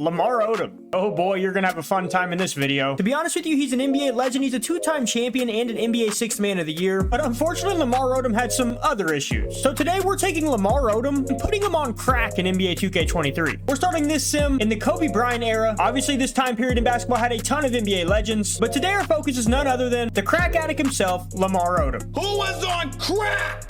Lamar Odom. Oh boy, you're gonna have a fun time in this video. To be honest with you, he's an NBA legend. He's a two-time champion and an NBA Sixth Man of the Year. But unfortunately, Lamar Odom had some other issues. So today we're taking Lamar Odom and putting him on crack in NBA 2K23. We're starting this sim in the Kobe Bryant era. Obviously, this time period in basketball had a ton of NBA legends. But today our focus is none other than the crack addict himself, Lamar Odom. Who was on crack?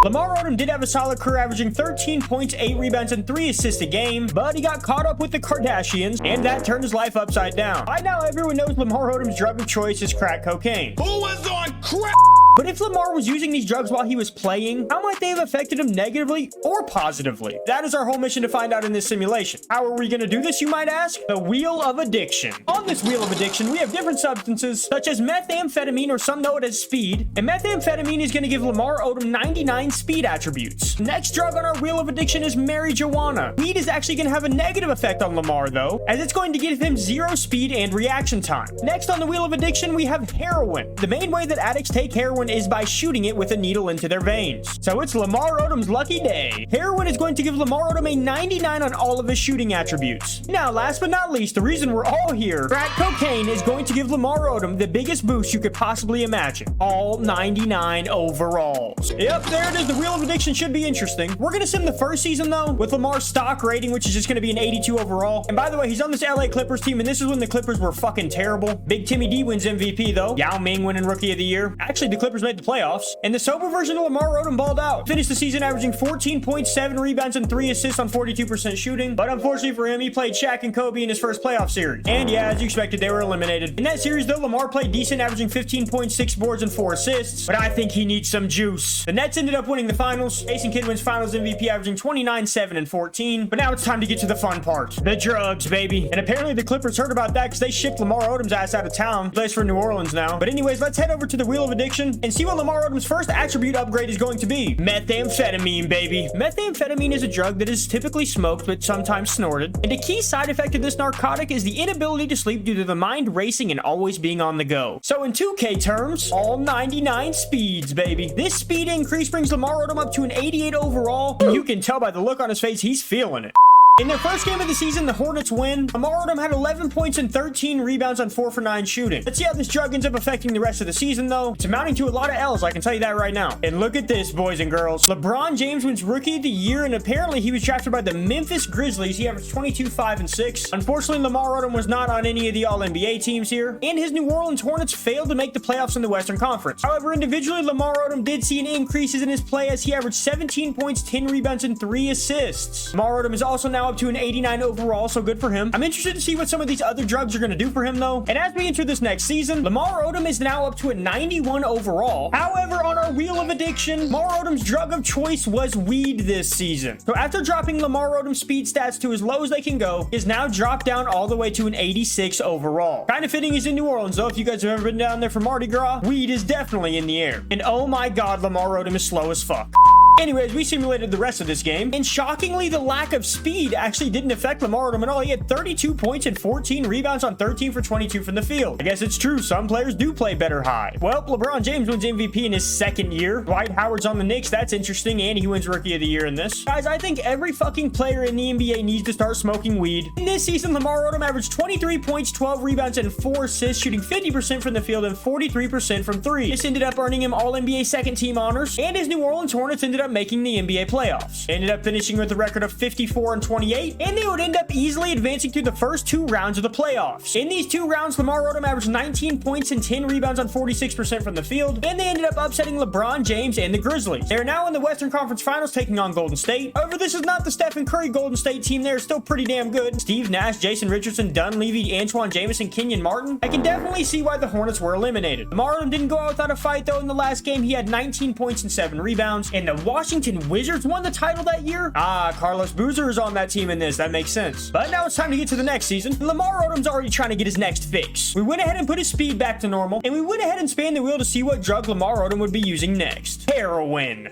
Lamar Odom did have a solid career, averaging 13 points, 8 rebounds, and 3 assists a game, but he got caught up with the Kardashians, and that turned his life upside down. By now, everyone knows Lamar Odom's drug of choice is crack cocaine. Who was on crack? But if Lamar was using these drugs while he was playing, how might they have affected him negatively or positively? That is our whole mission to find out in this simulation. How are we going to do this, you might ask? The Wheel of Addiction. On this Wheel of Addiction, we have different substances, such as methamphetamine, or some know it as speed. And methamphetamine is going to give Lamar Odom 99 speed attributes. Next drug on our Wheel of Addiction is marijuana. Weed is actually going to have a negative effect on Lamar, though, as it's going to give him 0 speed and reaction time. Next on the Wheel of Addiction, we have heroin. The main way that addicts take heroin is by shooting it with a needle into their veins. So it's Lamar Odom's lucky day. Heroin is going to give Lamar Odom a 99 on all of his shooting attributes. Now, last but not least, the reason we're all here, crack cocaine is going to give Lamar Odom the biggest boost you could possibly imagine. All 99 overalls. Yep, there it is. The Wheel of Addiction should be interesting. We're going to sim the first season, though, with Lamar's stock rating, which is just going to be an 82 overall. And by the way, he's on this LA Clippers team, and this is when the Clippers were fucking terrible. Big Timmy D wins MVP, though. Yao Ming winning Rookie of the Year. Actually, the Clippers made the playoffs, and the sober version of Lamar Odom balled out. Finished the season averaging 14 points, 7 rebounds, and 3 assists on 42% shooting. But unfortunately for him, he played Shaq and Kobe in his first playoff series. And yeah, as you expected, they were eliminated. In that series, though, Lamar played decent, averaging 15 points, 6 boards, and 4 assists. But I think he needs some juice. The Nets ended up winning the finals. Jason Kidd wins finals MVP, averaging 29, 7, and 14. But now it's time to get to the fun part. The drugs, baby. And apparently the Clippers heard about that because they shipped Lamar Odom's ass out of town. He plays for New Orleans now. But anyways, let's head over to the Wheel of Addiction and see what Lamar Odom's first attribute upgrade is going to be. Methamphetamine, baby. Methamphetamine is a drug that is typically smoked but sometimes snorted. And a key side effect of this narcotic is the inability to sleep due to the mind racing and always being on the go. So in 2K terms, all 99 speeds, baby. This speed increase brings Lamar Odom up to an 88 overall. And you can tell by the look on his face, he's feeling it. In their first game of the season, the Hornets win. Lamar Odom had 11 points and 13 rebounds on 4 for 9 shooting. Let's see how this drug ends up affecting the rest of the season, though. It's amounting to a lot of L's, I can tell you that right now. And look at this, boys and girls. LeBron James wins Rookie of the Year, and apparently he was drafted by the Memphis Grizzlies. He averaged 22, 5, and 6. Unfortunately, Lamar Odom was not on any of the All-NBA teams here, and his New Orleans Hornets failed to make the playoffs in the Western Conference. However, individually, Lamar Odom did see an increases in his play as he averaged 17 points, 10 rebounds, and 3 assists. Lamar Odom is also now up to an 89 overall, so good for him. I'm interested to see what some of these other drugs are going to do for him, though. And as we enter this next season, Lamar Odom is now up to a 91 overall. However, on our Wheel of Addiction, Lamar Odom's drug of choice was weed this season. So after dropping Lamar Odom's speed stats to as low as they can go, he is now dropped down all the way to an 86 overall. Kind of fitting he's in New Orleans, though. If you guys have ever been down there for Mardi Gras, weed is definitely in the air. And oh my god, Lamar Odom is slow as fuck. Anyways, we simulated the rest of this game, and shockingly, the lack of speed actually didn't affect Lamar Odom at all. He had 32 points and 14 rebounds on 13 for 22 from the field. I guess it's true, some players do play better high. Well, LeBron James wins MVP in his second year. Dwight Howard's on the Knicks, that's interesting, and he wins Rookie of the Year in this. Guys, I think every fucking player in the NBA needs to start smoking weed. In this season, Lamar Odom averaged 23 points, 12 rebounds, and 4 assists, shooting 50% from the field and 43% from 3. This ended up earning him All-NBA second team honors, and his New Orleans Hornets ended up making the NBA playoffs. They ended up finishing with a record of 54 and 28, and they would end up easily advancing through the first 2 rounds of the playoffs. In these 2 rounds, Lamar Odom averaged 19 points and 10 rebounds on 46% from the field, and they ended up upsetting LeBron James and the Grizzlies. They are now in the Western Conference Finals taking on Golden State. However, this is not the Stephen Curry Golden State team. They're still pretty damn good. Steve Nash, Jason Richardson, Dunleavy, Antoine Jamison, Kenyon Martin. I can definitely see why the Hornets were eliminated. Lamar Odom didn't go out without a fight, though. In the last game, he had 19 points and 7 rebounds, and the Washington Wizards won the title that year? Carlos Boozer is on that team in this. That makes sense. But now it's time to get to the next season. Lamar Odom's already trying to get his next fix. We went ahead and put his speed back to normal, and we went ahead and spanned the wheel to see what drug Lamar Odom would be using next. Heroin.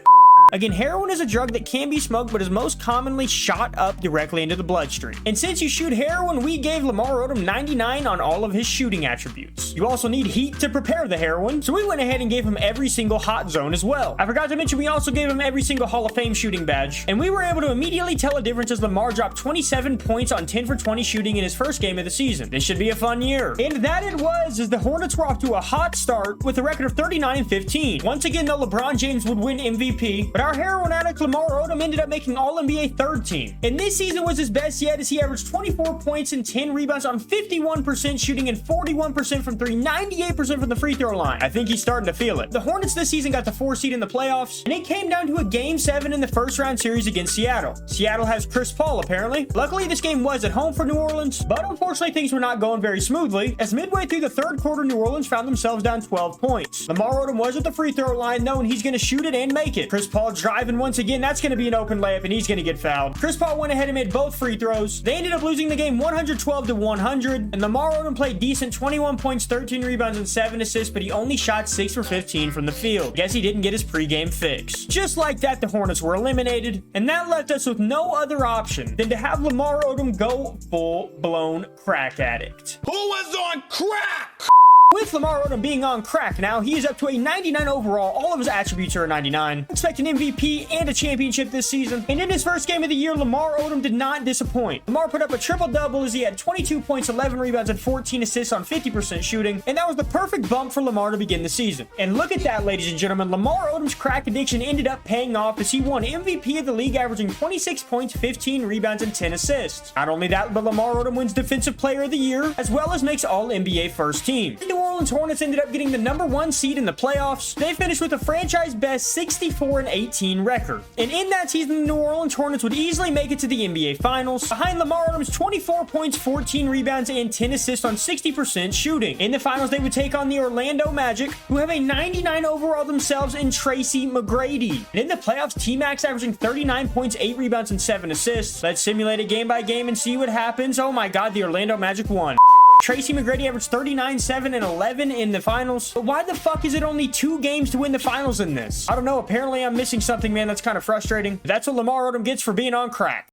Again, heroin is a drug that can be smoked, but is most commonly shot up directly into the bloodstream. And since you shoot heroin, we gave Lamar Odom 99 on all of his shooting attributes. You also need heat to prepare the heroin, so we went ahead and gave him every single hot zone as well. I forgot to mention we also gave him every single Hall of Fame shooting badge, and we were able to immediately tell a difference as Lamar dropped 27 points on 10 for 20 shooting in his first game of the season. This should be a fun year. And that it was, as the Hornets were off to a hot start with a record of 39-15. Once again, though, LeBron James would win MVP, but our heroin addict Lamar Odom ended up making All-NBA third team. And this season was his best yet, as he averaged 24 points and 10 rebounds on 51% shooting and 41% from three, 98% from the free throw line. I think he's starting to feel it. The Hornets this season got the 4 seed in the playoffs, and it came down to a Game 7 in the first round series against Seattle. Seattle has Chris Paul, apparently. Luckily, this game was at home for New Orleans, but unfortunately, things were not going very smoothly, as midway through the third quarter, New Orleans found themselves down 12 points. Lamar Odom was at the free throw line, though, and he's going to shoot it and make it. Chris Paul driving once again. That's going to be an open layup, and he's going to get fouled. Chris Paul went ahead and made both free throws. They ended up losing the game 112-100, and Lamar Odom played decent, 21 points, 13 rebounds, and 7 assists, but he only shot 6 for 15 from the field. Guess he didn't get his pregame fix. Just like that, the Hornets were eliminated, and that left us with no other option than to have Lamar Odom go full-blown crack addict. Who was on crack? With Lamar Odom being on crack now, he is up to a 99 overall. All of his attributes are a 99. Expect an MVP and a championship this season. And in his first game of the year, Lamar Odom did not disappoint. Lamar put up a triple-double as he had 22 points, 11 rebounds, and 14 assists on 50% shooting. And that was the perfect bump for Lamar to begin the season. And look at that, ladies and gentlemen. Lamar Odom's crack addiction ended up paying off as he won MVP of the league, averaging 26 points, 15 rebounds, and 10 assists. Not only that, but Lamar Odom wins Defensive Player of the Year, as well as makes All-NBA first team. The New Orleans Hornets ended up getting the #1 seed in the playoffs. They finished with a franchise-best 64-18 record. And in that season, the New Orleans Hornets would easily make it to the NBA Finals, behind Lamar Odom's 24 points, 14 rebounds, and 10 assists on 60% shooting. In the Finals, they would take on the Orlando Magic, who have a 99 overall themselves in Tracy McGrady. And in the playoffs, T-Max averaging 39 points, 8 rebounds, and 7 assists. Let's simulate it game by game and see what happens. Oh my god, the Orlando Magic won. Tracy McGrady averaged 39, 7, and 11 in the finals. But why the fuck is it only 2 games to win the finals in this? I don't know. Apparently, I'm missing something, man. That's kind of frustrating. But that's what Lamar Odom gets for being on crack.